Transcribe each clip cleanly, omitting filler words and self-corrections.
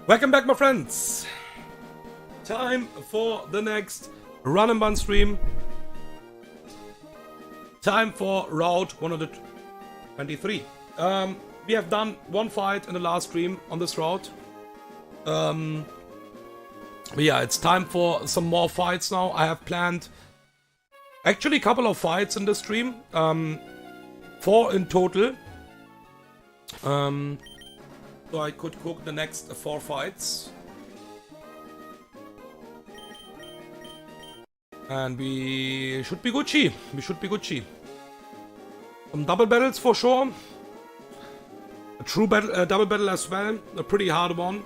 Welcome back, my friends. Time for the next Run and Bun stream. Time for Route 123. We have done one fight in the last stream on this route. But yeah, it's time for some more fights now. I have planned actually a couple of fights in this stream. 4 in total. So I could cook the next 4 fights. And we should be Gucci. Some double battles for sure. A true battle, double battle as well. A pretty hard one.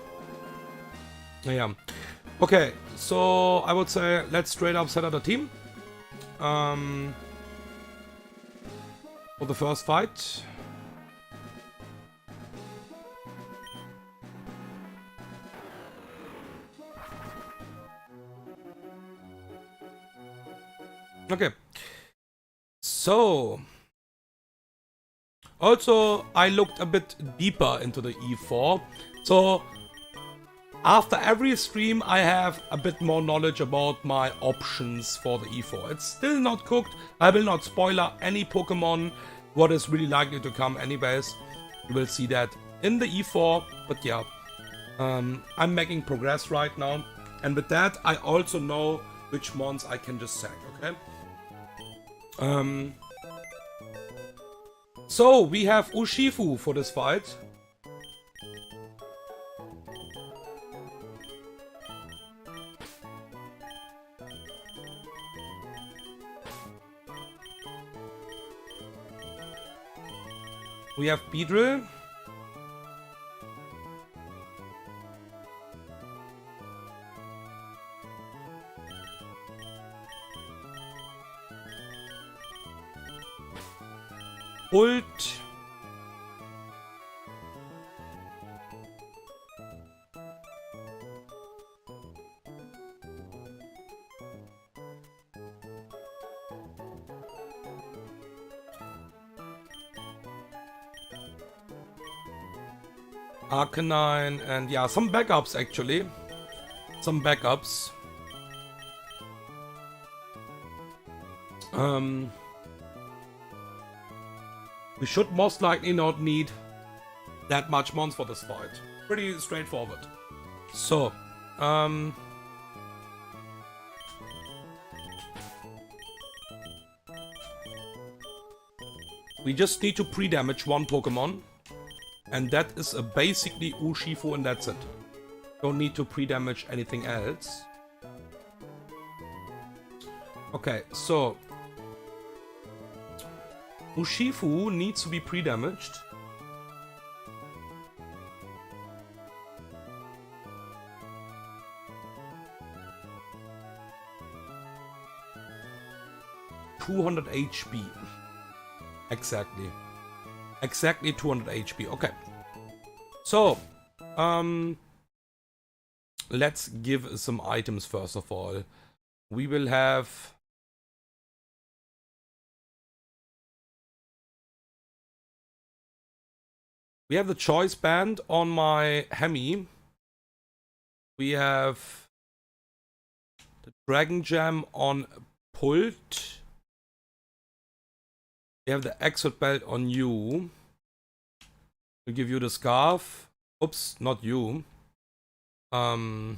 Yeah. Okay, so I would say let's straight up set up a team. For the first fight. Okay, so also I looked a bit deeper into the E4. So after every stream I have a bit more knowledge about my options for the E4. It's still not cooked. I will not spoiler any Pokemon, what is really likely to come anyways. You will see that in the E4, but yeah, I'm making progress right now. And with that I also know which ones I can just sack, okay? So we have Urshifu for this fight. We have Beedrill. Ult. Arcanine, and yeah, some backups actually. Some backups. We should most likely not need that much mons for this fight. Pretty straightforward. So, we just need to pre-damage one Pokemon. And that is basically Urshifu, and that's it. Don't need to pre-damage anything else. Okay, so Urshifu needs to be pre-damaged. (200 HP). Exactly. Exactly 200 HP. Okay. So, let's give some items first of all. We will have... We have the choice band on my Hemi. We have the Dragon Gem on Pult. We have the Exit Belt on you. We'll give you the Scarf. Oops, not you. Yeah,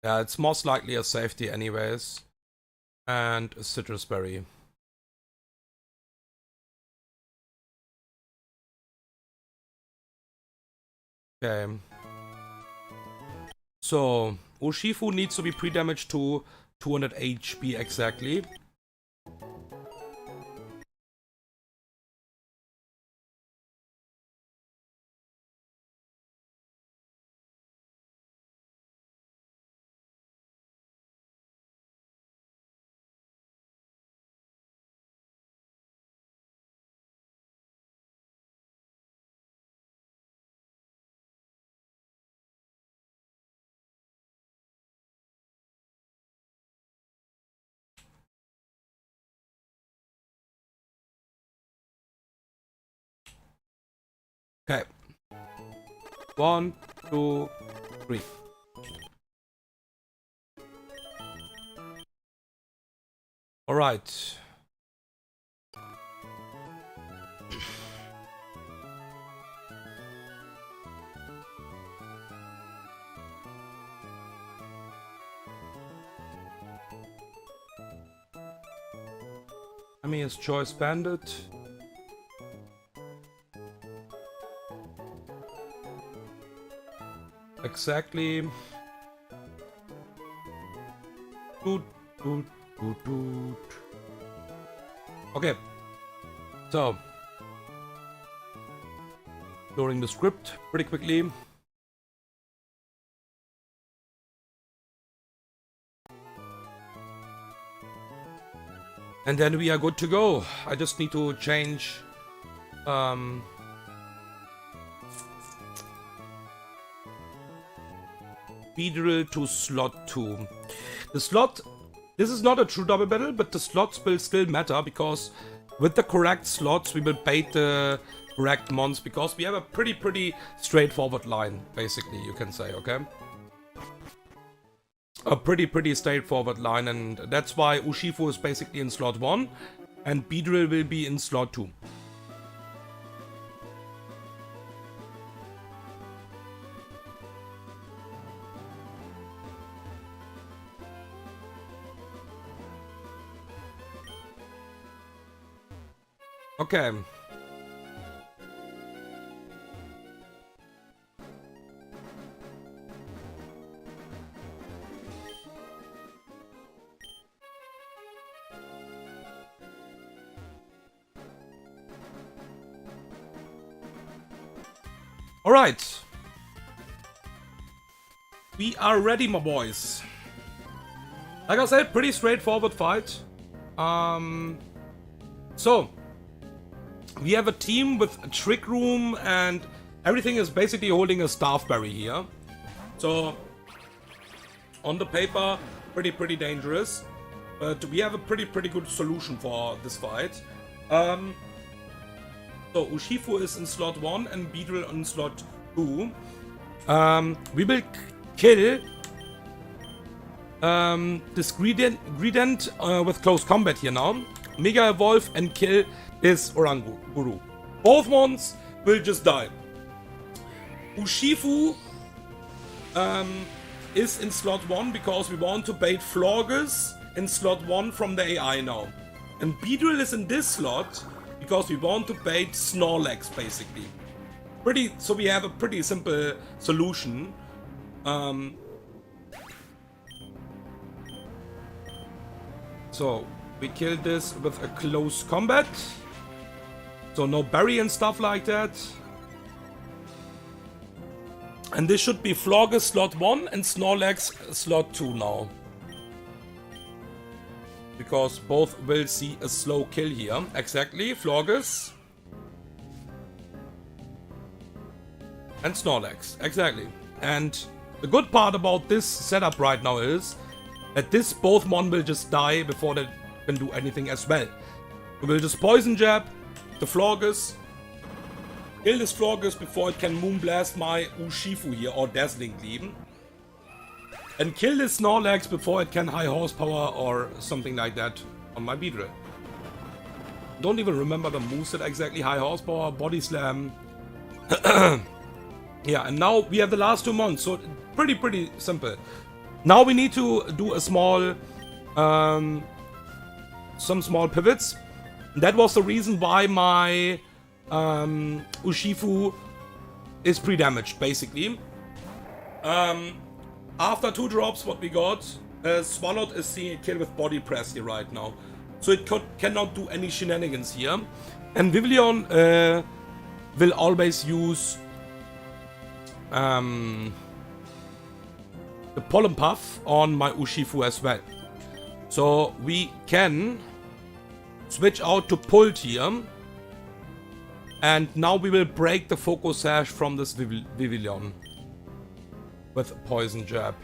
it's most likely a safety anyways. And a Citrus Berry. Okay. So, Urshifu needs to be pre-damaged to 200 HP exactly. Okay. 1, 2, 3. All right. Enemy's Choice Bandit. Exactly. Doot, doot, doot, doot. Okay. So. Exploring the script pretty quickly. And then we are good to go. I just need to change Beedrill to slot 2. The slot, this is not a true double battle, but the slots will still matter because with the correct slots we will bait the correct mons because we have a pretty straightforward line, basically, you can say, okay? A pretty straightforward line, and that's why Urshifu is basically in slot 1 and Beedrill will be in slot 2. Okay. Alright. We are ready, my boys. Like I said, pretty straightforward fight. So, we have a team with a trick room and everything is basically holding a staff berry here. So, on the paper, pretty dangerous. But we have a pretty good solution for this fight. So, Urshifu is in slot 1 and Beedrill in slot 2. We will kill this Gradient with close combat here now. Mega Evolve and kill his Oranguru. Both ones will just die. Urshifu is in slot 1 because we want to bait Florges in slot 1 from the AI now. And Beedrill is in this slot because we want to bait Snorlax, basically. So we have a pretty simple solution. So we kill this with a close combat. So no berry and stuff like that. And this should be Florges slot 1 and Snorlax slot 2 now. Because both will see a slow kill here. Exactly, Florges. And Snorlax, exactly. And the good part about this setup right now is that this both mon will just die before they can do anything as well. We will just Poison Jab the Florges. Kill this Florges before it can Moonblast my Urshifu here, or Dazzling Gleam. And kill this Snorlax before it can High Horsepower or something like that on my Beedrill. Don't even remember the moveset exactly. High Horsepower, Body Slam. Yeah, and now we have the last 2 mons, so pretty simple. Now we need to do a small, some small pivots. That was the reason why my Urshifu is pre-damaged, basically. After 2 drops, what we got, Swallowed is seeing a kill with Body Press here right now. So it cannot do any shenanigans here. And Vivillon will always use the Pollen Puff on my Urshifu as well. So we can switch out to Pult here. And now we will break the Focus Sash from this Vivillon with Poison Jab.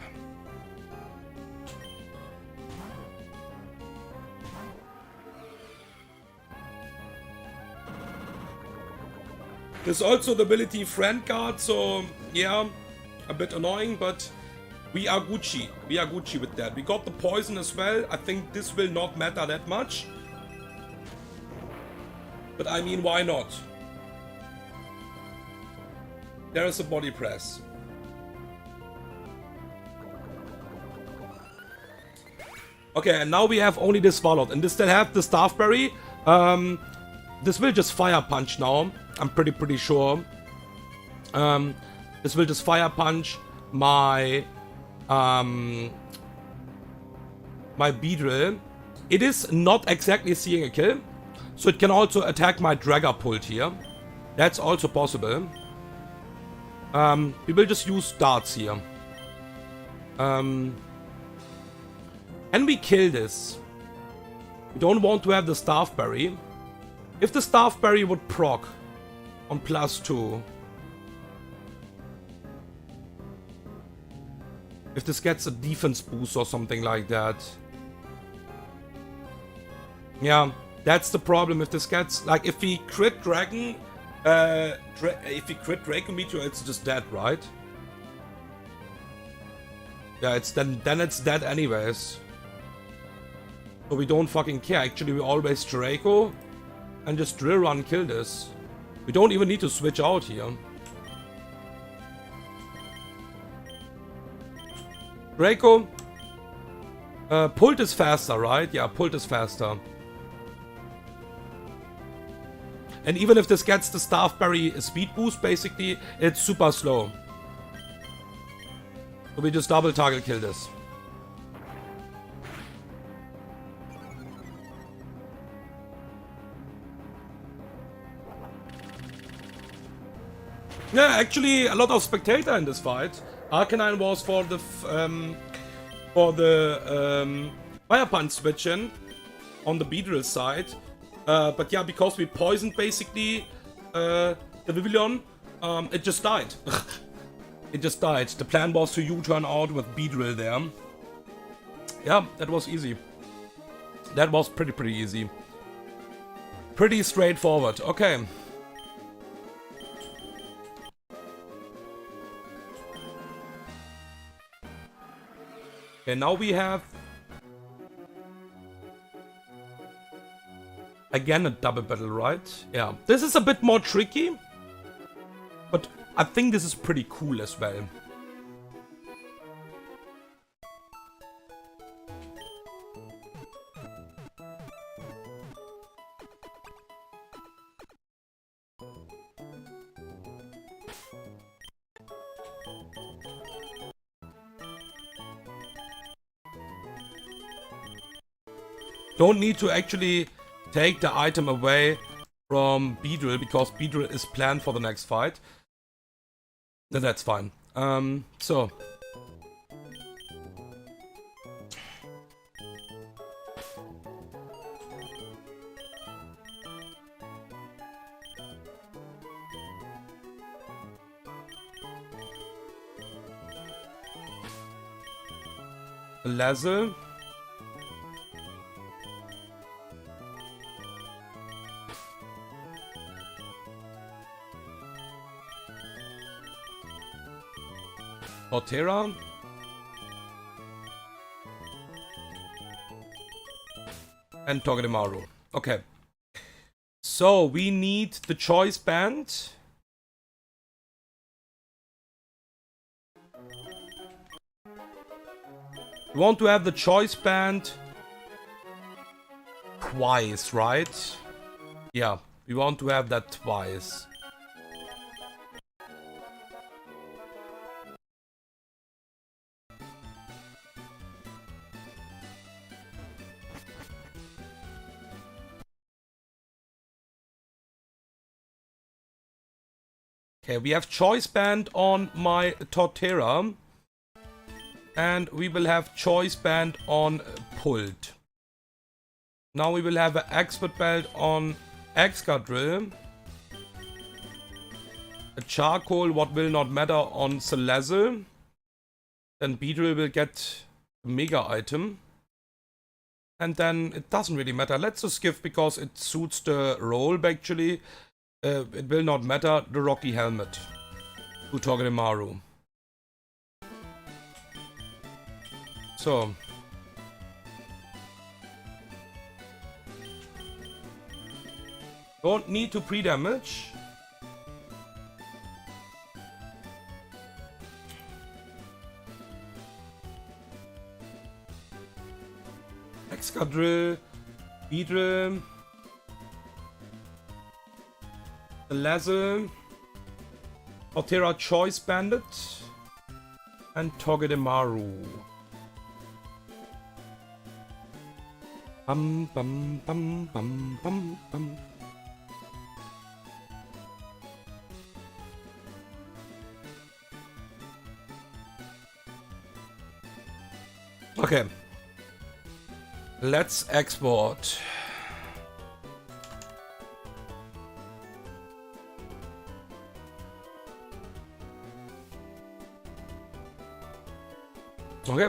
There's also the ability Friend Guard, so yeah, a bit annoying, but we are Gucci. We are Gucci with that. We got the poison as well. I think this will not matter that much. But I mean, why not? There is a body press. Okay, and now we have only this Swallowed, and this still have the Staffberry. This will just Fire Punch now. I'm pretty sure. This will just Fire Punch my my Beedrill. It is not exactly seeing a kill, so it can also attack my Dragapult here. That's also possible. We will just use darts here. Can we kill this? We don't want to have the Staffberry. If the Staffberry would proc on +2. If this gets a defense boost or something like that. Yeah, that's the problem. If this gets, like, if we crit Dragon, if we crit Draco Meteor, it's just dead, right? Yeah, it's then it's dead anyways. So we don't fucking care. Actually, we always Draco and just drill run kill this. We don't even need to switch out here. Draco. Pult is faster, right? Yeah, Pult is faster. And even if this gets the Staffberry speed boost, basically, it's super slow. So we just double target kill this. Yeah, actually, a lot of spectator in this fight. Arcanine was for the Fire Punch switching on the Beedrill side. But yeah, because we poisoned basically the Vivillon, it just died. It just died. The plan was to U-turn out with Beedrill there. Yeah, that was easy. That was pretty easy. Pretty straightforward. Okay. Okay, now we have again a double battle, right? Yeah, this is a bit more tricky, but I think this is pretty cool as well. Don't need to actually take the item away from Beedrill because Beedrill is planned for the next fight. Then that's fine. So. Lazzle. Torterra. And Togedemaru. Okay. So we need the choice band. We want to have the choice band twice, right? Yeah, we want to have that twice. Okay, we have choice band on my Torterra. And we will have choice band on Pult. Now we will have an expert belt on Excadrill. A charcoal, what will not matter, on Salazzle. Then Beedrill will get a mega item. And then it doesn't really matter. Let's just give because it suits the role actually. It will not matter. The Rocky Helmet to Togedemaru. So. Don't need to pre-damage. Excadrill, Beedrill, Salazzle, Torterra Choice Bandit, and Togedemaru. Bum bum bum bum bum bum. Okay. Let's export. Okay.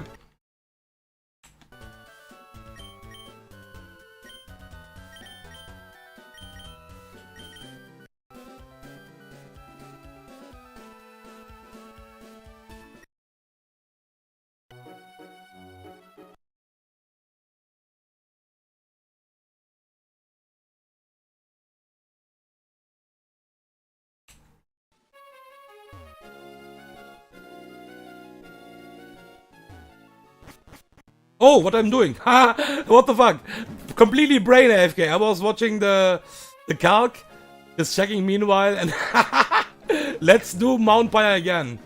Oh, what I'm doing? Ha! What the fuck? Completely brain AFK. I was watching the calc, just checking meanwhile, and let's do Mount Pyre again.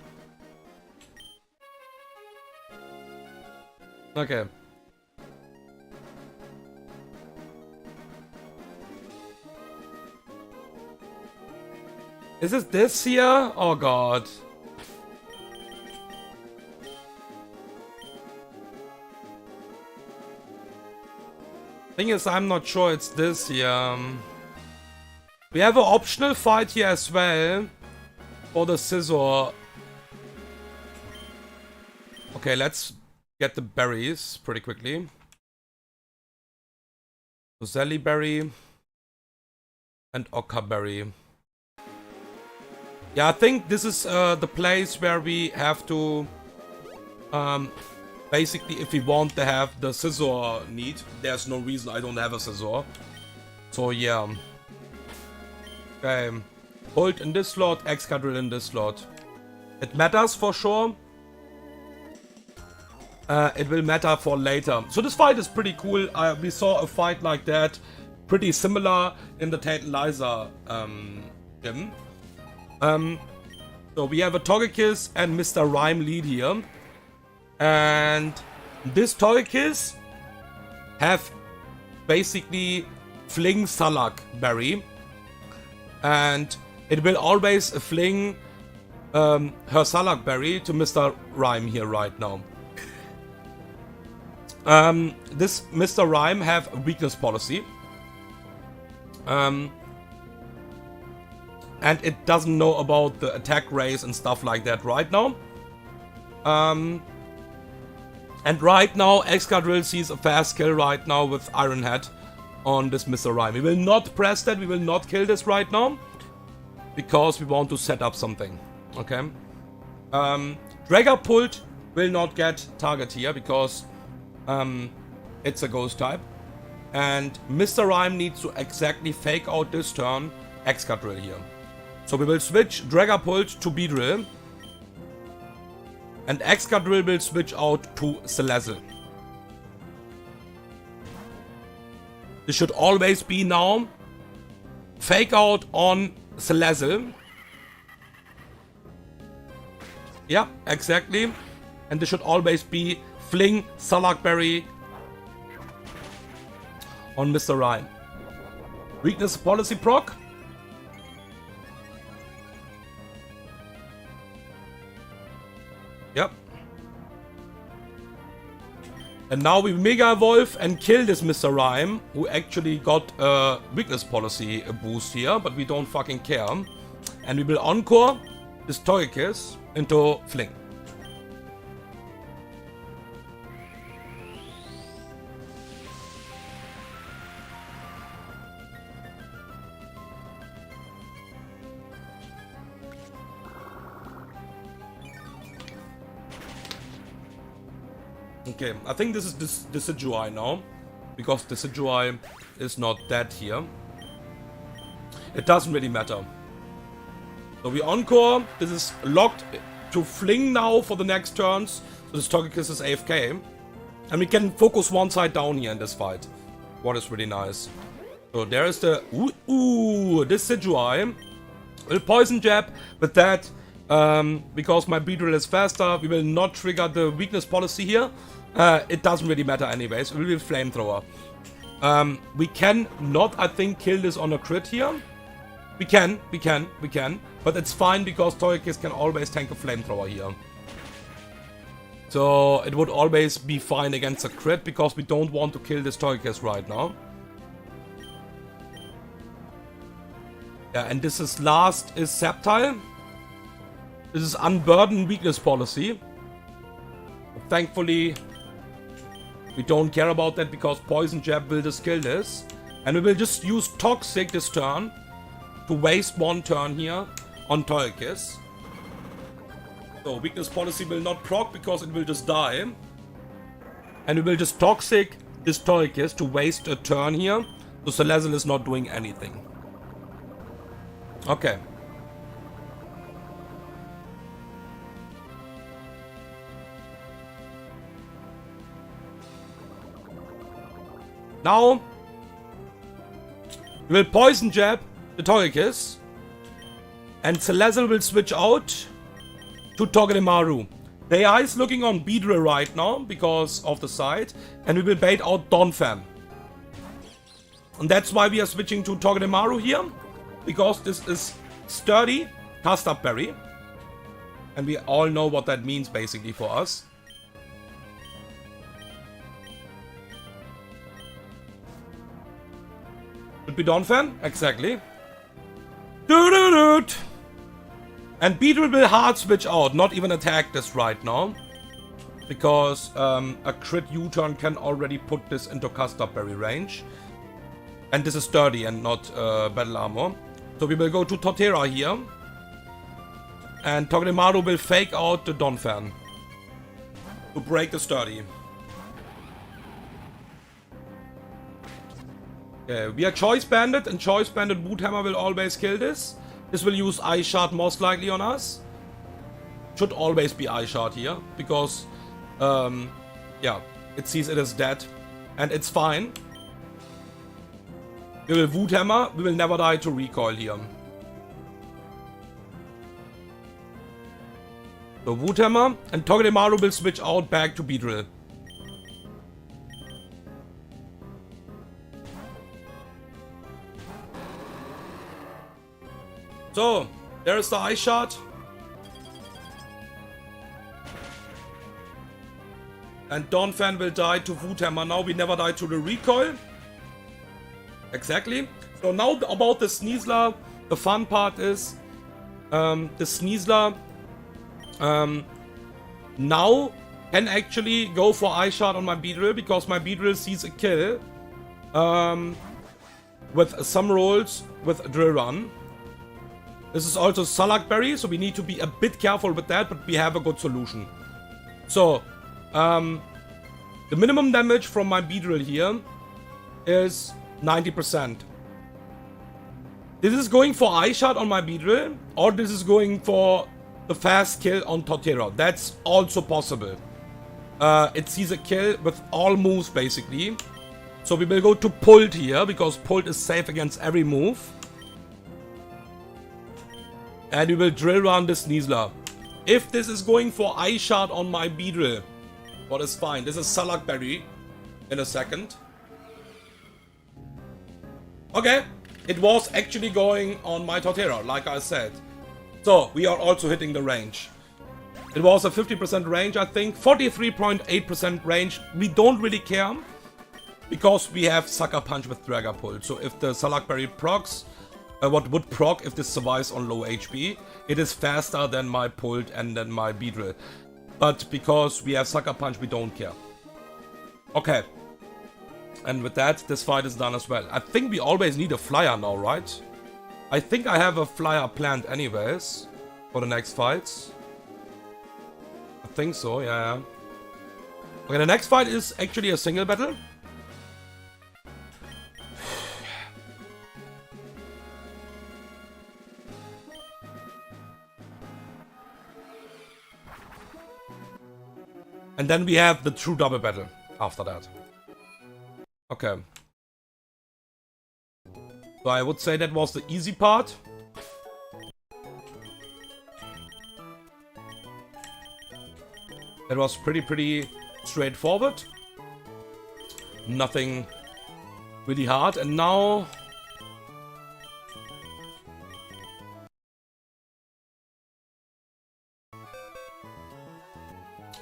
Okay. Is it this here? Oh god. Thing is, I'm not sure it's this here. We have an optional fight here as well for the scissor. Okay, let's get the berries pretty quickly. Roselli berry and Oka berry. Yeah, I think this is the place where we have to basically, if we want to have the scissor need, there's no reason I don't have a scissor. So yeah. Okay. Hold in this slot, Excadrill in this slot. It matters for sure. It will matter for later. So this fight is pretty cool. We saw a fight like that, pretty similar in the Tantalizer gym. So we have a Togekiss and Mr. Rhyme lead here. And this Togekiss have basically fling Salak berry. And it will always fling her Salak berry to Mr. Rhyme here right now. This Mr. Rhyme have a weakness policy. And it doesn't know about the attack raise and stuff like that right now. And right now, Excadrill sees a fast kill right now with Iron Head on this Mr. Rhyme. We will not press that, we will not kill this right now. Because we want to set up something. Okay. Dragapult will not get target here because it's a ghost type. And Mr. Rhyme needs to exactly fake out this turn Excadrill here. So we will switch Dragapult to Beedrill. And Excadrill will switch out to Salazzle. This should always be now fake out on Salazzle. Yeah, exactly. And this should always be fling Salakberry on Mr. Rhyme. Weakness policy proc. Yep. And now we Mega Evolve and kill this Mr. Rhyme, who actually got a weakness policy boost here, but we don't fucking care. And we will encore this Togekiss into Fling. Okay, I think this is Decidueye now. Because Decidueye is not dead here. It doesn't really matter. So we Encore. This is locked to Fling now for the next turns. So this Togekiss is AFK. And we can focus one side down here in this fight. What is really nice. So there is the... This Decidueye will Poison Jab. With that, because my Beedrill is faster, we will not trigger the weakness policy here. It doesn't really matter anyways. It will be Flamethrower. We can not, I think, kill this on a crit here. We can. But it's fine because Togekiss can always tank a Flamethrower here. So it would always be fine against a crit because we don't want to kill this Togekiss right now. Yeah, and this is last is Sceptile. This is Unburden weakness policy. Thankfully, we don't care about that because Poison Jab will just kill this. And we will just use Toxic this turn to waste one turn here on Togekiss. So weakness policy will not proc because it will just die. And we will just Toxic this Togekiss to waste a turn here. So Salazzle is not doing anything. Okay. Now, we will Poison Jab the Togekiss. And Salazzle will switch out to Togedemaru. The AI is looking on Beedrill right now because of the side. And we will bait out Donphan. And that's why we are switching to Togedemaru here. Because this is sturdy Custard Berry. And we all know what that means basically for us. Should be Donphan? Exactly. Doo-doo-doot! And Beedrill will hard switch out, not even attack this right now. Because a crit U-turn can already put this into Custard Berry range. And this is sturdy and not battle armor. So we will go to Torterra here. And Togedemaru will fake out the Donphan to break the sturdy. Okay, we are Choice Banded, and Choice Banded Woodhammer will always kill this. This will use Ice Shard most likely on us. Should always be Ice Shard here, because, yeah, it sees it as dead. And it's fine. We will Woodhammer, we will never die to recoil here. So Woodhammer, and Togedemaru will switch out back to Beedrill. So, there is the Ice Shard. And Donphan will die to Woodhammer. Now we never die to the recoil. Exactly. So now about the Sneasler, the fun part is the Sneasler now can actually go for Ice Shard on my Beedrill because my Beedrill sees a kill with some rolls with Drill Run. This is also Salak Berry, so we need to be a bit careful with that, but we have a good solution. So, the minimum damage from my Beedrill here is 90%. This is going for Ice Shard on my Beedrill, or this is going for the fast kill on Torterra. That's also possible. It sees a kill with all moves, basically. So we will go to Pulled here, because Pulled is safe against every move. And we will Drill Run the Sneasler. If this is going for Ice Shard on my Beedrill, what is fine. This is Salak Berry in a second. Okay, it was actually going on my Torterra, like I said. So, we are also hitting the range. It was a 50% range, I think. 43.8% range. We don't really care. Because we have Sucker Punch with Dragapult. So, if the Salak Berry procs, what would proc if this survives on low HP, it is faster than my Pulled and then my Beedrill. But because we have Sucker Punch, we don't care. Okay. And with that, this fight is done as well. I think we always need a flyer now, right? I think I have a flyer planned anyways for the next fights. I think so, yeah. Okay, the next fight is actually a single battle. And then we have the true double battle after that. Okay. So I would say that was the easy part. That was pretty straightforward. Nothing really hard. And now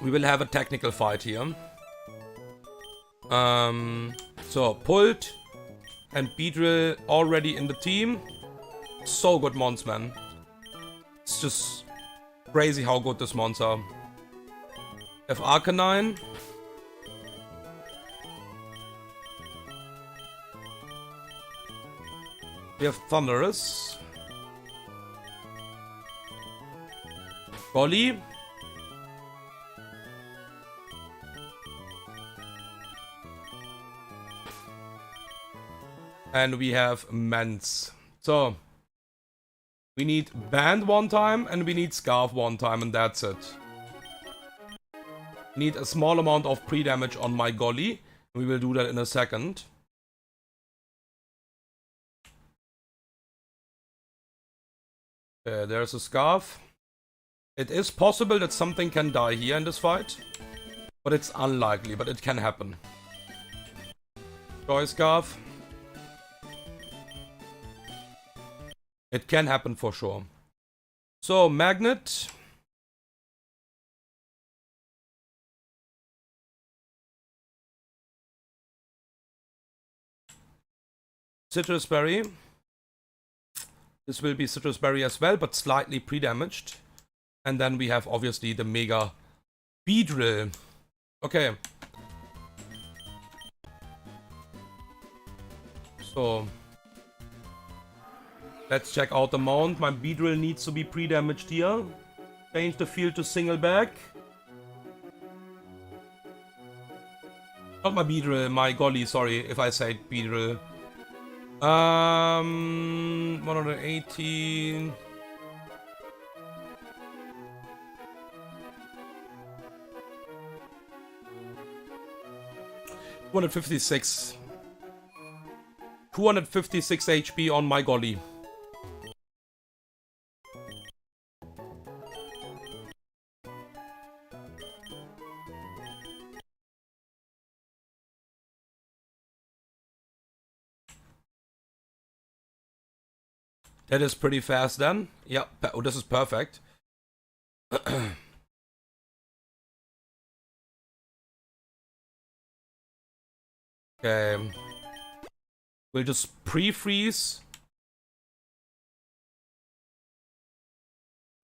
we will have a technical fight here. So Pult and Beedrill already in the team. So good mons, man. It's just crazy how good this mons are. We have Arcanine. We have Thunderous. Golly. And we have Mance. So we need Band one time and we need Scarf one time, and that's it. Need a small amount of pre-damage on my Golly. We will do that in a second. There's a Scarf. It is possible that something can die here in this fight. But it's unlikely, but it can happen. Joy Scarf. It can happen for sure. So, Magnet. Citrus Berry. This will be Citrus Berry as well, but slightly pre-damaged. And then we have obviously the Mega Beedrill. Okay. So let's check out the mount. My Beedrill needs to be pre-damaged here. Change the field to single back. Not my Beedrill, my Golly, sorry if I said Beedrill. 118. $256 HP on my Golly. That is pretty fast then. Yeah, oh, this is perfect. Okay. We'll just pre-freeze.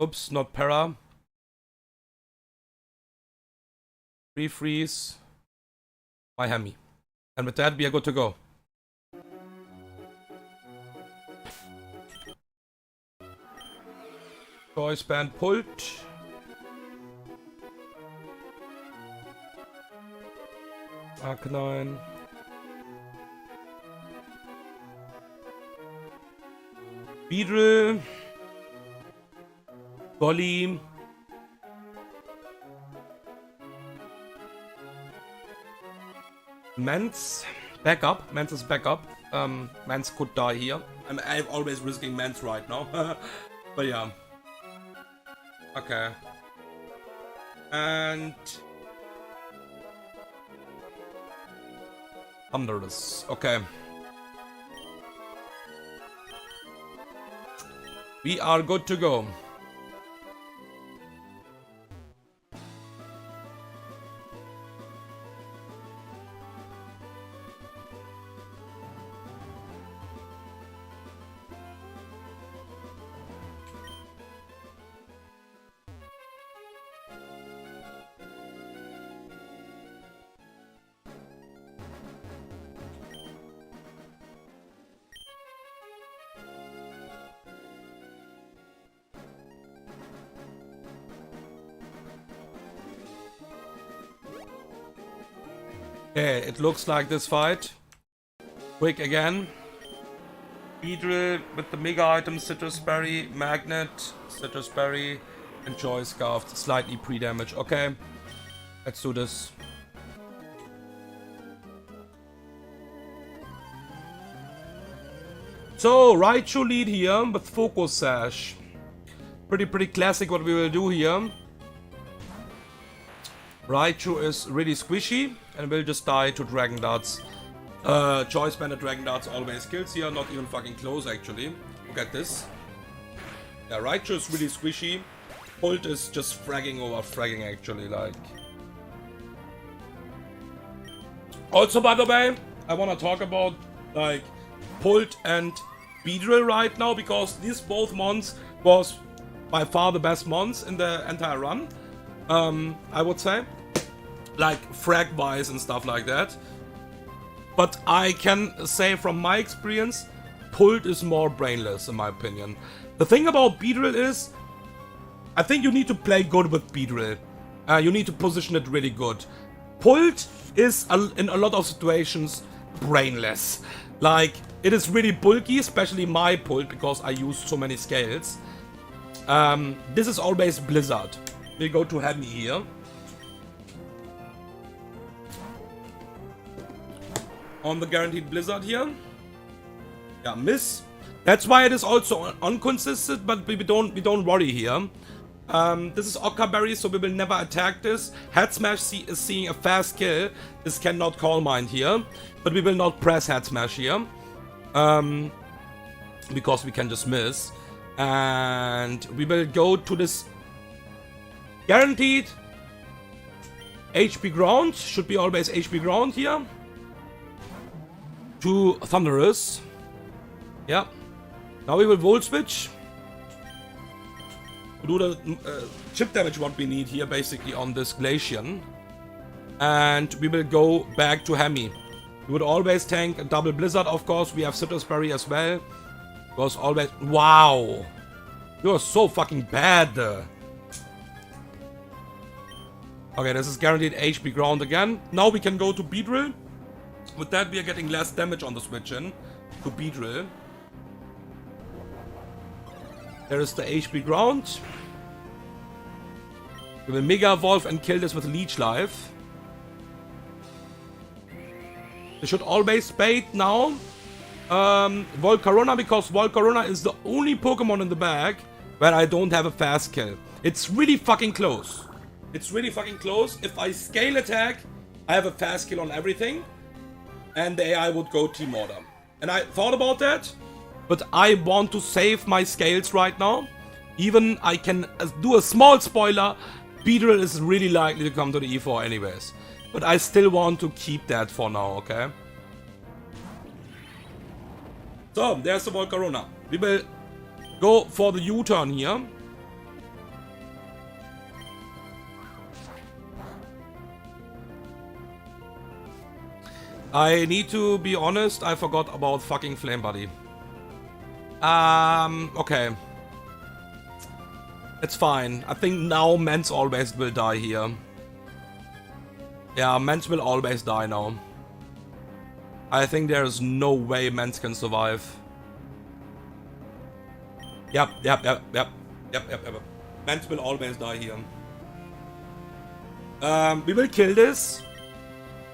Oops, not para. Pre-freeze my Hemi. And with that, we are good to go. Choice Band Pult. Arcanine. Beedrill. Golly. Mance. Backup. Mance is backup. Mance could die here. I'm always risking Mance right now. But yeah. Okay. And Thunderous. Okay. We are good to go. Okay, it looks like this fight. Quick again. Beedrill with the mega items, Citrus Berry, Magnet, Citrus Berry, and Joy Scarf. Slightly pre-damage. Okay, let's do this. So, Raichu lead here with Focus Sash. Pretty classic what we will do here. Raichu is really squishy and will just die to Dragon Darts. Choice Banded Dragon Darts always kills here, not even fucking close actually. Look at this. Yeah, Raichu is really squishy. Pult is just fragging over fragging actually, like. Also, by the way, I want to talk about like Pult and Beedrill right now, because these both mons was by far the best mons in the entire run. I would say, like frag wise and stuff like that. But I can say from my experience, Pult is more brainless in my opinion. The thing about Beedrill is, I think you need to play good with Beedrill. You need to position it really good. Pult is in a lot of situations brainless. Like, it is really bulky, especially my Pult, because I use so many scales. This is always Blizzard. We go to Hemi here. On the guaranteed Blizzard here. Yeah, miss. That's why it is also inconsistent, but we don't worry here. This is Occa Berry, so we will never attack this. Head Smash is seeing a fast kill. This cannot Calm Mind here. But we will not press Head Smash here. Because we can just miss. And we will go to this guaranteed HP Ground. Should be always HP Ground here. To Thunderous. Yeah. Now we will Volt Switch. To do the chip damage what we need here basically on this Glacian. And we will go back to Hemi. We would always tank a double Blizzard, of course. We have Citrus Berry as well. Was always... Wow! You are so fucking bad. Okay, this is guaranteed HP Ground again. Now we can go to Beedrill. With that we are getting less damage on the switch in. To Beedrill. There is the HP Ground. We will Mega Evolve and kill this with Leech Life. They should always bait now. Volcarona, because Volcarona is the only Pokemon in the bag where I don't have a fast kill. It's really fucking close. It's really fucking close. If I scale attack, I have a fast kill on everything. And the AI would go Team Order. And I thought about that. But I want to save my scales right now. Even I can do a small spoiler. Beedrill is really likely to come to the E4 anyways. But I still want to keep that for now, okay? So, there's the Volcarona. We will go for the U-turn here. I need to be honest, I forgot about fucking Flame Buddy. Okay. It's fine. I think now Mance always will die here. Yeah, Mance will always die now. I think there is no way Mance can survive. Yep. Mance will always die here. We will kill this.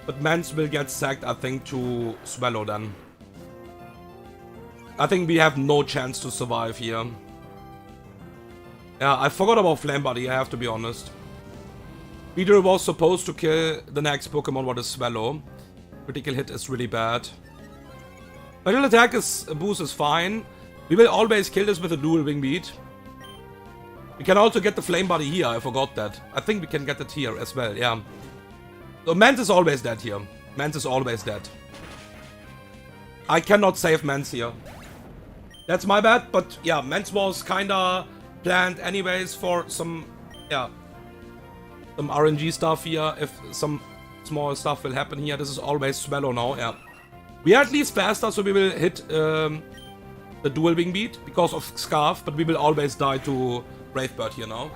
But Mance will get sacked, I think, to Swallow then. I think we have no chance to survive here. Yeah, I forgot about Flame Buddy, I have to be honest. Beedrill was supposed to kill the next Pokemon, what is Swallow. Critical hit is really bad. Critical attack boost is fine. We will always kill this with a dual Wing Beat. We can also get the Flame Buddy here, I forgot that. I think we can get it here as well, yeah. So Mance is always dead here. Mance is always dead. I cannot save Mance here. That's my bad, but yeah, Mance was kinda planned anyways for some, yeah, some RNG stuff here. If some small stuff will happen here, this is always Swallow now, yeah. We are at least faster, so we will hit the dual Wing Beat because of Scarf, but we will always die to Brave Bird here now.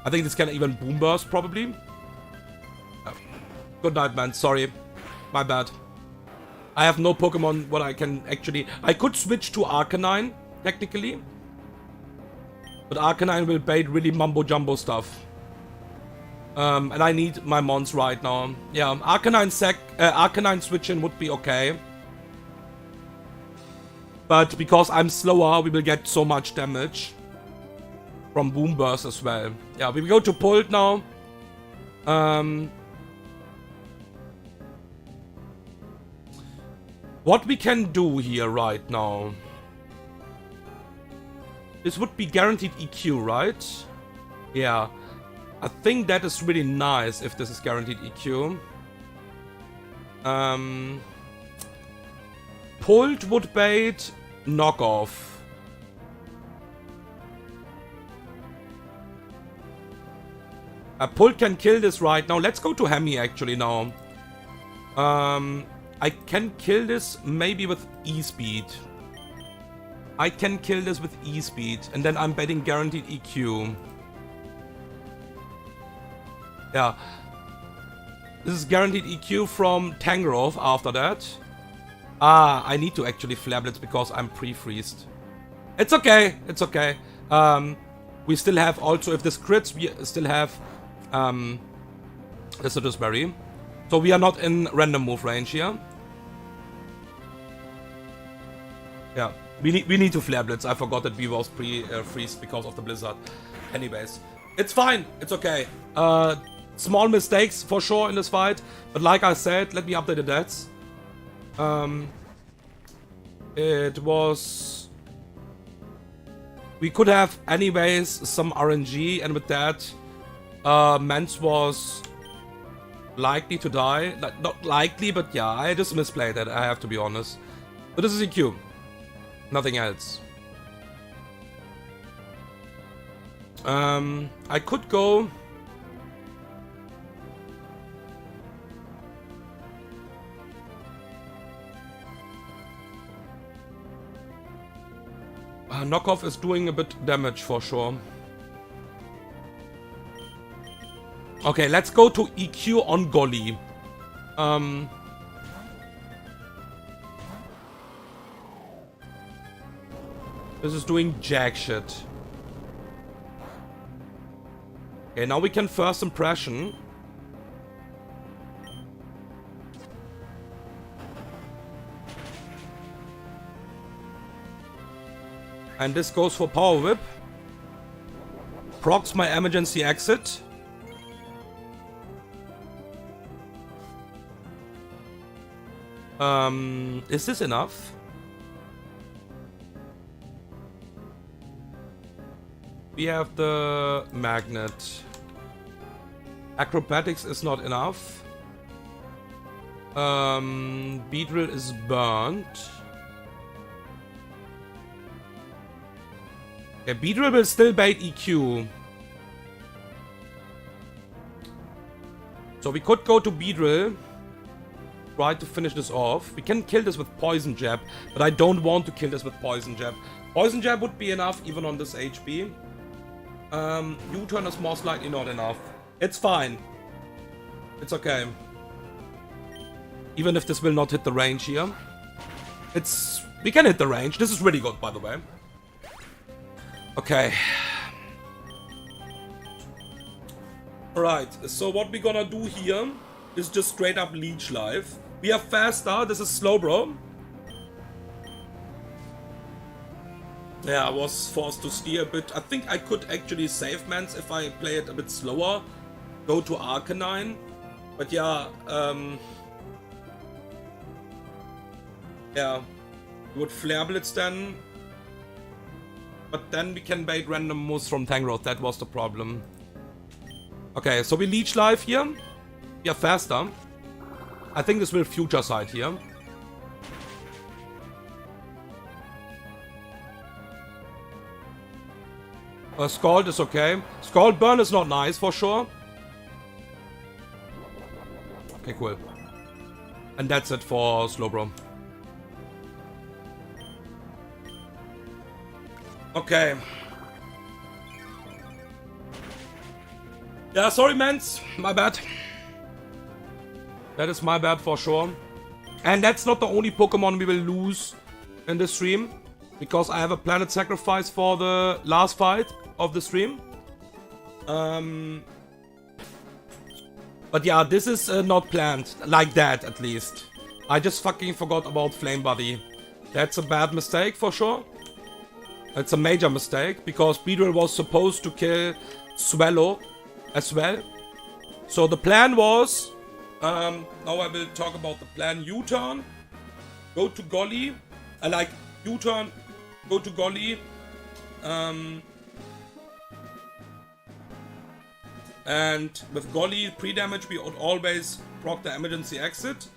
I think this can even Boom Burst probably. Good night, man. Sorry. My bad. I have no Pokemon what I can actually... I could switch to Arcanine, technically. But Arcanine will bait really mumbo-jumbo stuff. And I need my mons right now. Yeah, Arcanine switching would be okay. But because I'm slower, we will get so much damage. From Boom Burst as well. Yeah, we will go to Pult now. What we can do here right now. This would be guaranteed EQ, right? Yeah. I think that is really nice if this is guaranteed EQ. Pult would bait knockoff. Pult can kill this right now. Let's go to Hemi actually now. I can kill this maybe with E-Speed. I can kill this with E-Speed. And then I'm betting guaranteed EQ. Yeah. This is guaranteed EQ from Tangrowth after that. Ah, I need to actually Flare Blitz because I'm pre-freezed. It's okay. It's okay. We still have also, if this crits, we still have the Citrus Berry. So we are not in random move range here. Yeah, we need to Flare Blitz. I forgot that we was pre-freezed because of the blizzard. Anyways, it's fine. It's okay. Small mistakes for sure in this fight. But like I said, let me update the deaths. It was... We could have anyways some RNG, and with that, Mance was likely to die. Not likely, but yeah, I just misplayed it, I have to be honest. But this is EQ. Nothing else. I could go... Knockoff is doing a bit damage for sure. Okay, let's go to EQ on Golly. This is doing jack shit. Okay, now we can first impression. And this goes for Power Whip. Procs my emergency exit. Is this enough? We have the magnet. Acrobatics is not enough. Beedrill is burnt. Okay, Beedrill will still bait EQ. So we could go to Beedrill. Try to finish this off. We can kill this with Poison Jab, but I don't want to kill this with Poison Jab. Poison Jab would be enough even on this HP. U-turn is most likely not enough. It's fine. It's okay. Even if this will not hit the range here. We can hit the range. This is really good, by the way. Okay. Alright, so what we're gonna do here is just straight up Leech Life. We are faster. This is Slowbro. Yeah, I was forced to steer a bit. I think I could actually save Mance if I play it a bit slower. Go to Arcanine. But yeah, yeah, we would Flare Blitz then. But then we can bait random moves from Tangrowth. That was the problem. Okay, so we Leech Life here. We are faster. I think this will Future Sight here. Scald is okay. Scald Burn is not nice for sure. Okay, cool. And that's it for Slowbro. Okay. Yeah, sorry, Mance. My bad. That is my bad for sure. And that's not the only Pokemon we will lose in the stream, because I have a Planet Sacrifice for the last fight of the stream. But yeah, this is not planned like that, at least. I just fucking forgot about Flame Buddy. That's a bad mistake for sure. It's a major mistake, because Beedrill was supposed to kill Swallow as well. So the plan was, now I will talk about the plan. U-turn, go to Golly, like U-turn, go to Golly, and with Golly pre-damage we would always proc the emergency exit.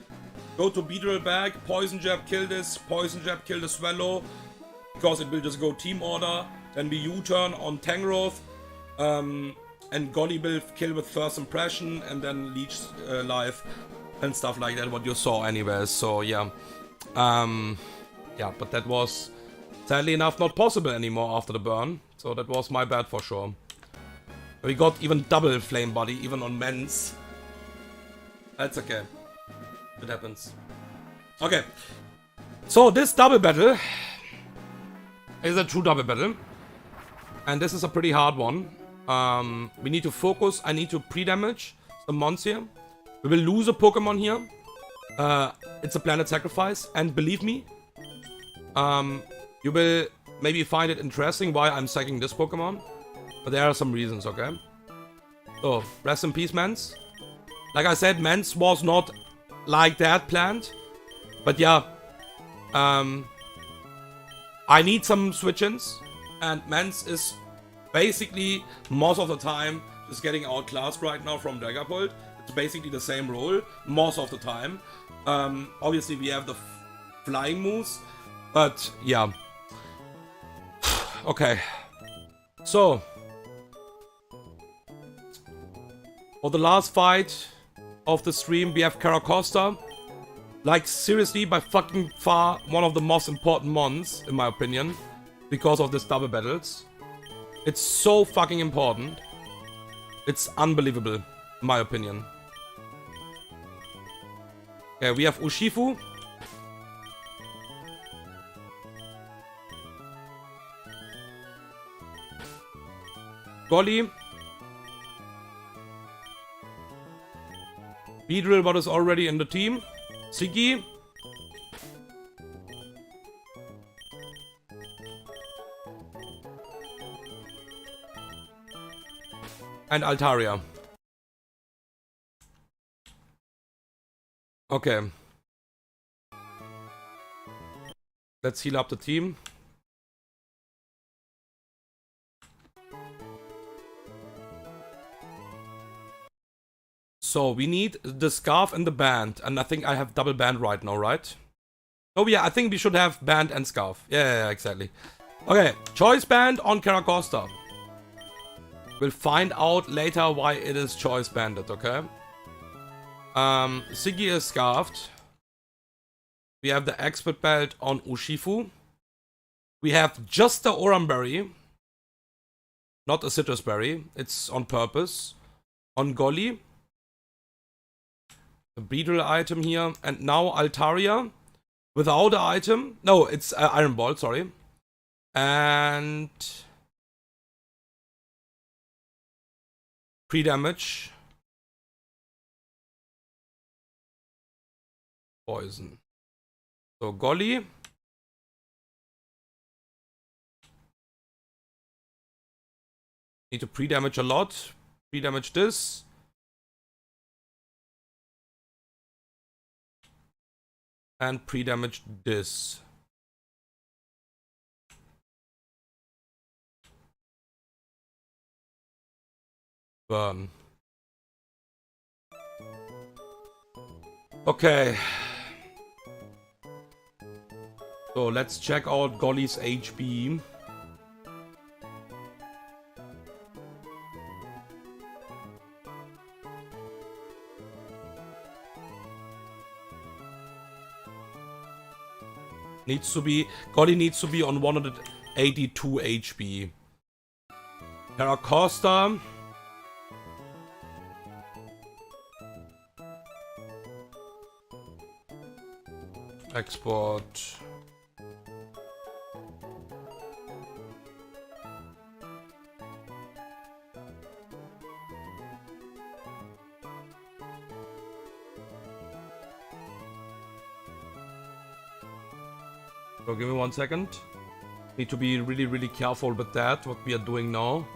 Go to Beedrill bag, Poison Jab, kill this, Poison Jab, kill the Swallow, because it will just go team order. Then we U-turn on Tangrowth, and Golly will kill with first impression, and then Leech Life and stuff like that, what you saw anyways. So yeah. Yeah, but that was sadly enough not possible anymore after the burn. So that was my bad for sure. We got even double Flame Body, even on men's. That's okay. It happens. Okay. So this double battle is a true double battle. And this is a pretty hard one. We need to focus. I need to pre-damage some mons here. We will lose a Pokemon here. It's a Planet Sacrifice. And believe me, you will maybe find it interesting why I'm sacking this Pokemon. But there are some reasons, okay? So, rest in peace, Mance. Like I said, Mance was not like that planned. But yeah, I need some switch-ins. And Mance is basically, most of the time, just getting outclassed right now from Dragapult. It's basically the same role, most of the time. Obviously, we have the flying moves. But, yeah. Okay. So. For the last fight of the stream, we have Caracosta. Like, seriously, by fucking far, one of the most important mons, in my opinion. Because of this double battles. It's so fucking important. It's unbelievable, in my opinion. Okay, we have Urshifu. Golly. Beedrill, what is already in the team. Siggy. And Altaria. Okay. Let's heal up the team. So, we need the Scarf and the Band. And I think I have double Band right now, right? Oh yeah, I think we should have Band and Scarf. Yeah, exactly. Okay, Choice Band on Caracosta. We'll find out later why it is Choice Banded, okay? Siggy is Scarfed. We have the Expert Belt on Urshifu. We have just the Oranberry. Not a Citrus Berry. It's on purpose. On Golly. A Beedrill item here. And now Altaria. Without an item. No, it's Iron Ball, sorry. And pre-damage. Poison. So Golly. Need to pre-damage a lot. Pre-damage this. And pre-damage this. Burn. Okay. So let's check out Golly's HP. Golly needs to be on 182 HP. Caracosta. Export. So give me 1 second. Need to be really, really careful with that, what we are doing now.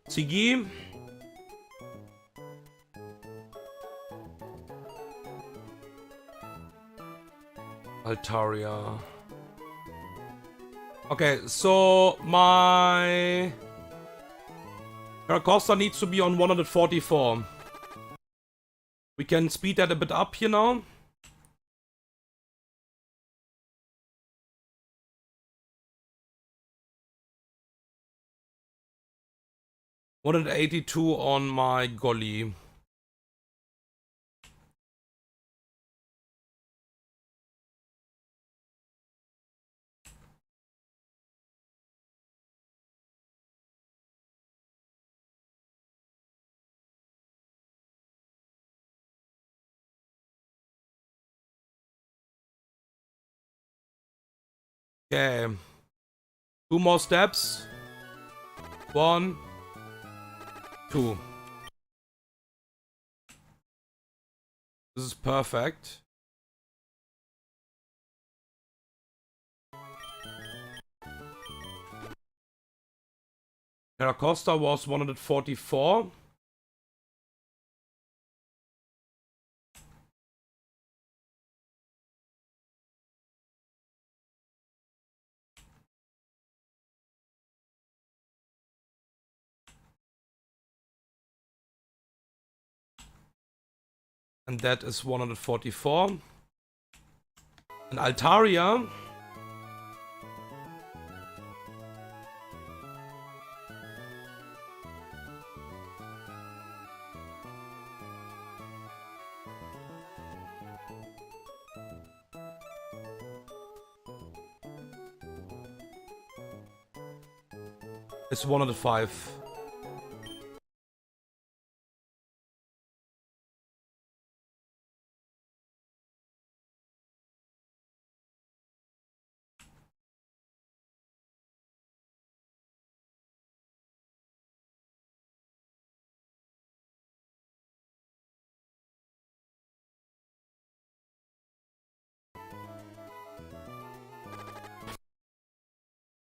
Ziggy. Altaria. Okay, so my Caracosta needs to be on 144. We can speed that a bit up here now. $182 on my Golly. Okay. 2 more steps. 1, 2. This is perfect. Caracosta was 144. And that is 144. And Altaria is 105.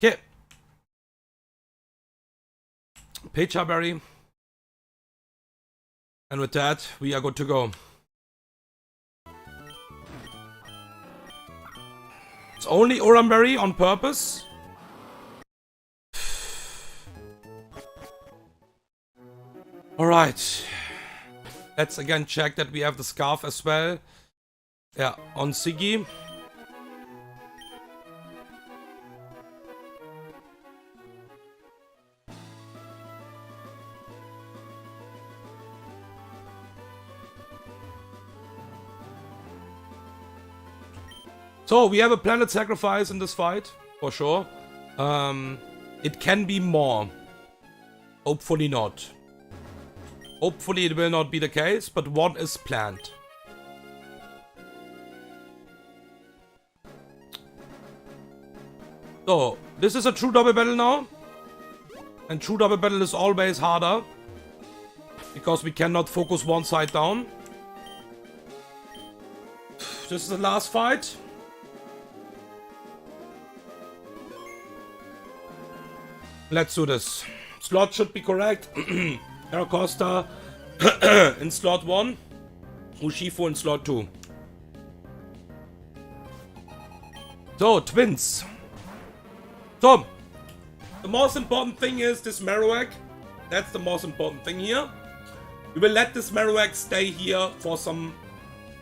Okay. Pechaberry. And with that, we are good to go. It's only Oranberry on purpose. Alright. Let's again check that we have the Scarf as well. Yeah, on Ziggy. So, we have a planet sacrifice in this fight, for sure. It can be more. Hopefully not. Hopefully it will not be the case, but one is planned. So, this is a true double battle now. And true double battle is always harder. Because we cannot focus one side down. This is the last fight. Let's do this. Slot should be correct. Caracosta in slot 1. Urshifu in slot 2. So, twins. So, the most important thing is this Marowak. That's the most important thing here. We will let this Marowak stay here for some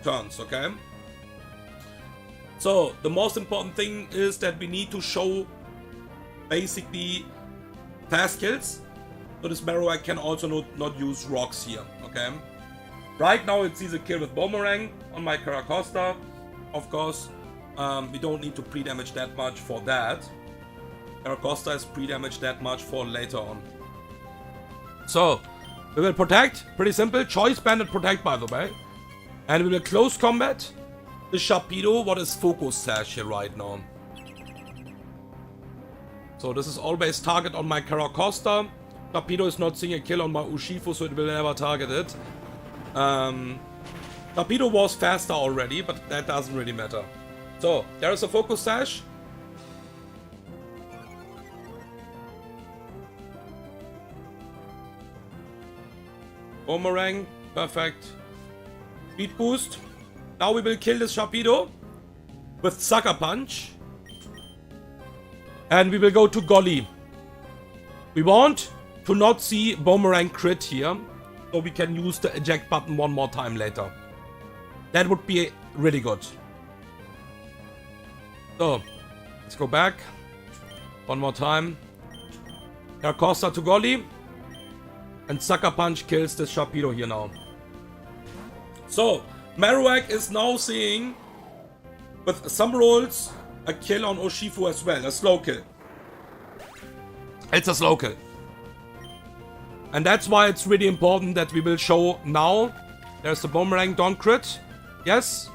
turns, okay? So, the most important thing is that we need to show basically fast kills, so this Marowak can also not use rocks here, okay? Right now it sees a kill with Boomerang on my Caracosta, of course. We don't need to pre-damage that much for that. Caracosta is pre-damage that much for later on. So, we will protect. Pretty simple. Choice Banded Protect, by the way. And we will close combat the Sharpedo, what is Focus Sash here right now. So this is always target on my Caracosta. Sharpedo is not seeing a kill on my Urshifu, so it will never target it. Sharpedo was faster already, but that doesn't really matter. So, there is a Focus Sash. Boomerang, perfect. Speed boost. Now we will kill this Sharpedo with Sucker Punch. And we will go to Golly. We want to not see Boomerang crit here, so we can use the eject button one more time later. That would be really good. So, let's go back. One more time. Caracosta to Golly. And Sucker Punch kills this Sharpedo here now. So, Marowak is now seeing, with some rolls, a kill on Urshifu as well. A slow kill. It's a slow kill. And that's why it's really important that we will show now. There's the Boomerang, don't crit. Yes.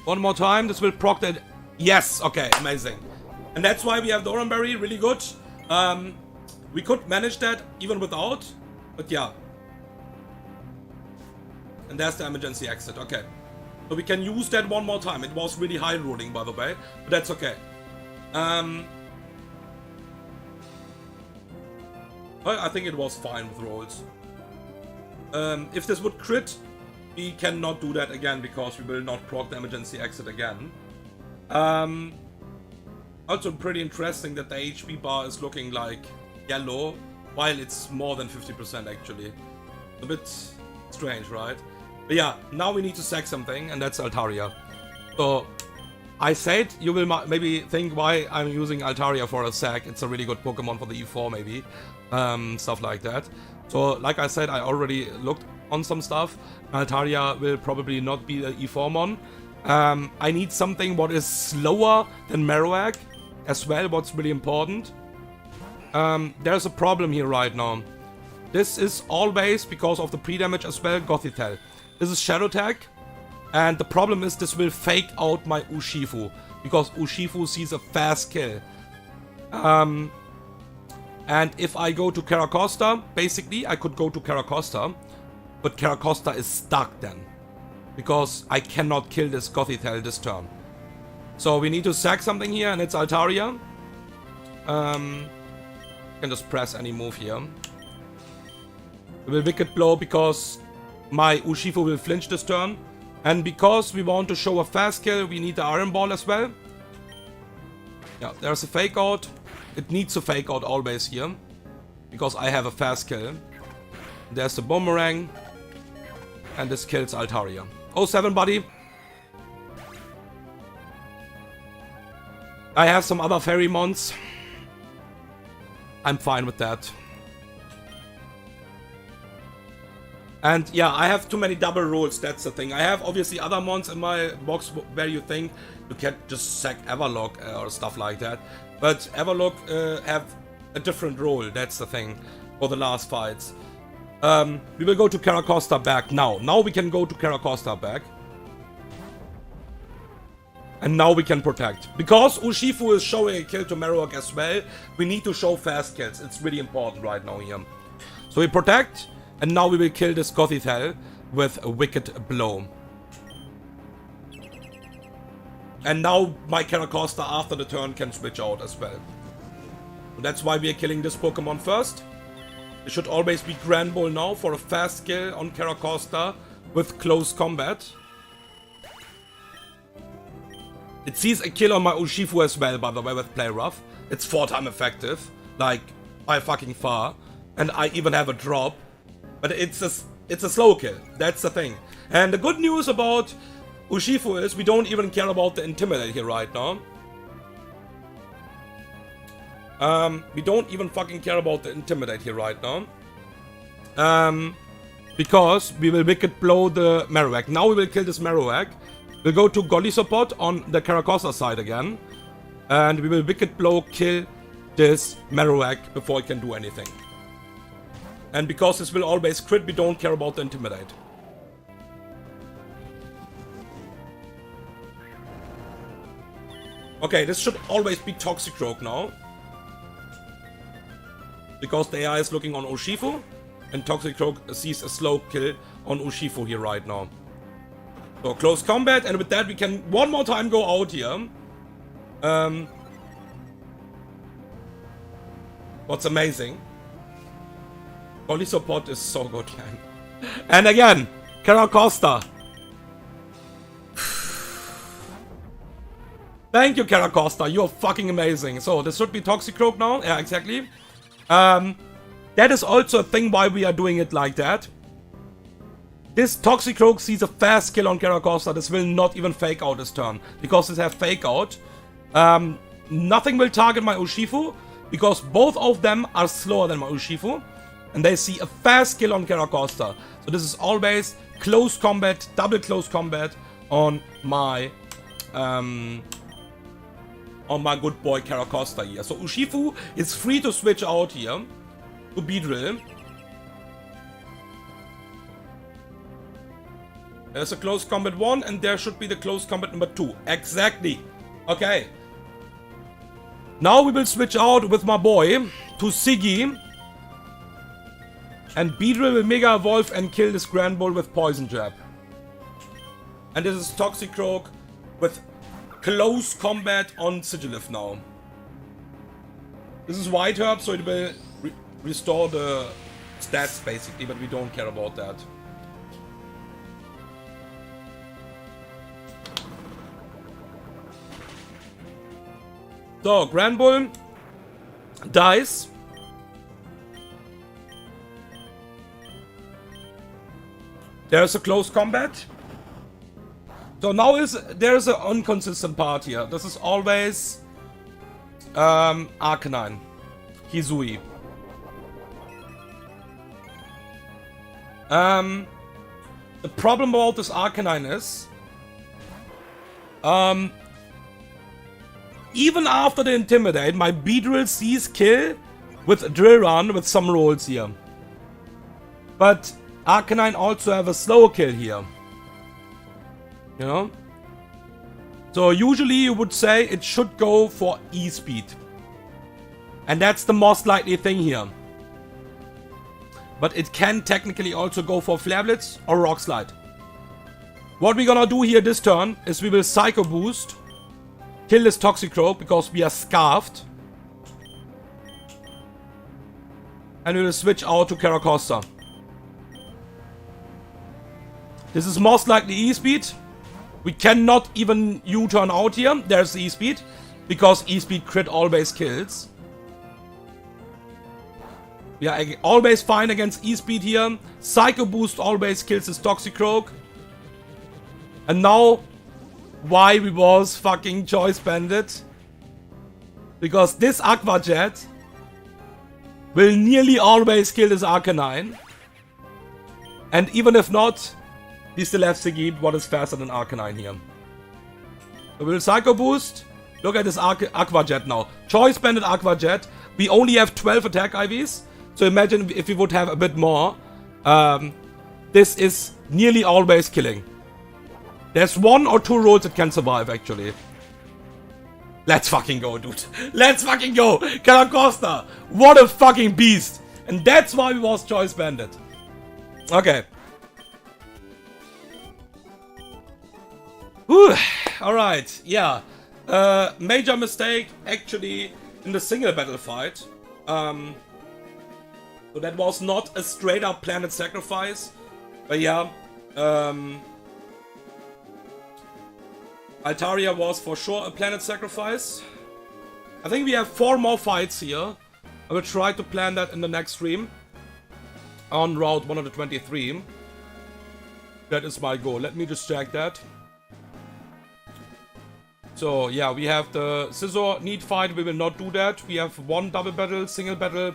One more time. This will proc that. Yes. Okay, amazing. And that's why we have the Oranberry. Really good. We could manage that even without. But yeah. And there's the emergency exit. Okay. So we can use that one more time. It was really high rolling, by the way. But that's okay. Well, I think it was fine with rolls. If this would crit, we cannot do that again because we will not proc the emergency exit again. Also pretty interesting that the HP bar is looking like yellow, while it's more than 50% actually. A bit strange, right? But yeah, now we need to sack something, and that's Altaria. So, I said you will maybe think why I'm using Altaria for a sack. It's a really good Pokemon for the E4 maybe. Stuff like that. So, like I said, I already looked on some stuff. Altaria will probably not be the E4 mon. I need something what is slower than Marowak as well, what's really important. There's a problem here right now. This is always, because of the pre-damage as well, Gothitelle. This is Shadow Tag. And the problem is this will fake out my Urshifu. Because Urshifu sees a fast kill. And if I go to Caracosta, basically I could go to Caracosta. But Caracosta is stuck then. Because I cannot kill this Gothitelle this turn. So we need to sack something here, and it's Altaria. Can just press any move here. We will Wicked Blow because my Urshifu will flinch this turn. And because we want to show a fast kill, we need the Iron Ball as well. Yeah, there's a fake out. It needs a fake out always here. Because I have a fast kill. There's the Boomerang. And this kills Altaria. 07, buddy. I have some other fairy mons. I'm fine with that. And yeah, I have too many double rolls, that's the thing. I have obviously other mons in my box where you think you can just sack Everlock or stuff like that. But Everlock have a different role, that's the thing, for the last fights. We will go to Caracosta back now. Now we can go to Caracosta back. And now we can protect. Because Urshifu is showing a kill to Marowak as well, we need to show fast kills. It's really important right now here. So we protect, and now we will kill this Gothitelle with a Wicked Blow. And now my Caracosta after the turn can switch out as well. So that's why we are killing this Pokemon first. It should always be Grand Ball now for a fast kill on Caracosta with close combat. It sees a kill on my Urshifu as well, by the way, with Play Rough. It's 4 times effective, like, by fucking far. And I even have a drop. But it's a slow kill, that's the thing. And the good news about Urshifu is we don't even care about the Intimidate here right now. We don't even fucking care about the Intimidate here right now. Because we will Wicked Blow the Marowak. Now we will kill this Marowak. We'll go to Golisopod on the Caracosta side again. And we will Wicked Blow kill this Marowak before it can do anything. And because this will always crit, we don't care about the Intimidate. Okay, this should always be Toxicroak now. Because the AI is looking on Urshifu. And Toxicroak sees a slow kill on Urshifu here right now. So close combat, and with that we can one more time go out here. What's amazing. Golisopod is so good, man. And again, Caracosta. Thank you, Caracosta. You're fucking amazing. So this should be Toxicroak now. Yeah, exactly. That is also a thing why we are doing it like that. This Toxicroak sees a fast kill on Caracosta. This will not even fake out this turn. Because this has fake out. Nothing will target my Urshifu. Because both of them are slower than my Urshifu. And they see a fast kill on Caracosta. So this is always close combat, double close combat on my good boy Caracosta here. So Urshifu is free to switch out here to Beedrill. There's a close combat 1 and there should be the close combat number 2. Exactly. Okay. Now we will switch out with my boy to Siggy. And Beedrill will Mega Evolve and kill this Grand Bull with Poison Jab. And this is Toxicroak with close combat on Sigilif now. This is White Herb, so it will restore the stats basically, but we don't care about that. So, Grand Bull dies. There's a close combat. So now there's an inconsistent part here. This is always Arcanine. Hisui. The problem about this Arcanine is even after the Intimidate, my Beedrill sees kill with Drill Run with some rolls here. But Arcanine also have a slow kill here. You know? So usually you would say it should go for E-Speed. And that's the most likely thing here. But it can technically also go for Flare Blitz or Rock Slide. What we're gonna do here this turn is we will Psycho Boost. Kill this Toxicroak because we are scarfed. And we will switch out to Caracosta. This is most likely E-Speed. We cannot even U-turn out here. There's E-Speed. Because E-Speed crit always kills. We are always fine against E-Speed here. Psycho Boost always kills this Toxicroak. And now, why we was fucking Choice Bandit? Because this Aqua Jet will nearly always kill this Arcanine. And even if not, we still have Siggy, what is faster than Arcanine here. So we'll Psycho Boost. Look at this Aqua Jet now. Choice Bandit Aqua Jet. We only have 12 attack IVs. So imagine if we would have a bit more. This is nearly always killing. There's 1 or 2 rolls that can survive actually. Let's fucking go, dude. Let's fucking go. Caracosta. What a fucking beast. And that's why we was Choice Bandit. Okay. Whew. Alright, yeah. Major mistake actually in the single battle fight. So that was not a straight up Planet Sacrifice. But yeah. Altaria was for sure a Planet Sacrifice. I think we have 4 more fights here. I will try to plan that in the next stream. On Route 123. That is my goal. Let me just check that. So yeah, we have the Scizor Need fight. We will not do that. We have 1 double battle, single battle,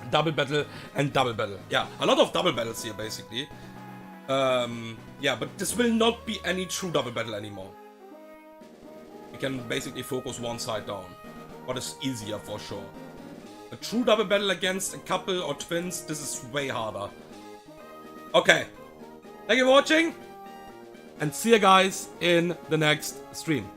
double battle, and double battle. Yeah, a lot of double battles here basically. Yeah, but this will not be any true double battle anymore. We can basically focus one side down. But it's easier for sure. A true double battle against a couple or twins, this is way harder. Okay. Thank you for watching. And see you guys in the next stream.